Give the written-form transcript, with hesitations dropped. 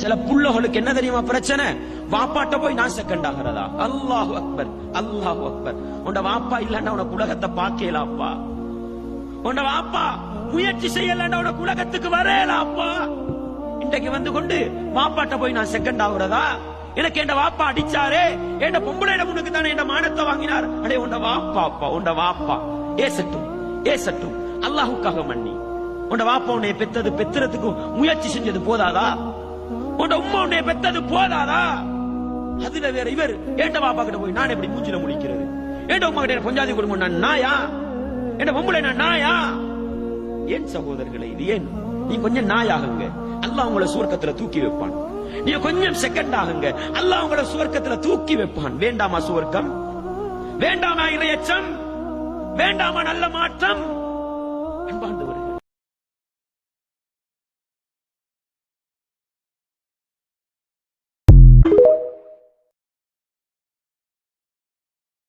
சில புள்ளகளுக்கு என்ன தெரியுமா பிரச்சனை? வாப்பாட்ட போய் நான் செகண்ட் ஆகிறதா? அல்லாஹு அக்பர், அல்லாஹு அக்பர். உண்ட வாப்பா இல்லன்னா உனக்கு உலகத்தை பார்க்கலாப்பா. உண்ட வாப்பா முயற்சி செய்யலன்னா உனக்கு உலகத்துக்கு வரலாப்பா. இன்றைக்கு வந்து கொண்டு வாப்பாட்ட போய் நான் செகண்ட் ஆகுறதா? எனக்கு என் வாப்பா அடிச்சாரே, என் பொம்பளையிட முன்னுக்கு தானே என் மானத்தை வாங்கினார். அடே உண்ட வாப்பா, உண்ட வாப்பா ஏசட்டும், ஏசட்டும், அல்லாஹுக்காக மன்னி. உண்ட வாப்பா உன்னை பெத்தது பெத்துறதுக்கு முயற்சி செஞ்சது போதாதா? உண்ட உம்மா உன்னை பெத்தது போதாதா? அதுல வேற இவர் ஏண்ட வாப்பா கிட்ட போய் நான் எப்படி மூஞ்சில முடிக்கிறது? ஏண்ட உமா கிட்ட பொஞ்சாதி குடும்பம் நான் நாயா? என்ன பொம்பளை நான் நாயா? ஏன் சகோதரர்களை இது ஏன்? நீ கொஞ்சம் நாயாகுங்க, அல்லாஹ் உங்களை சுவர்க்கத்துல தூக்கி வைப்பான். நீ கொஞ்சம் செகண்ட் ஆகுங்க, அல்லாஹ் உங்களை சுவர்க்கத்துல தூக்கி வைப்பான். வேண்டாமா சுவர்க்கம்? வேண்டாமா இறையச்சம்? வேண்டாமா நல்ல மாற்றம்? அன்பான்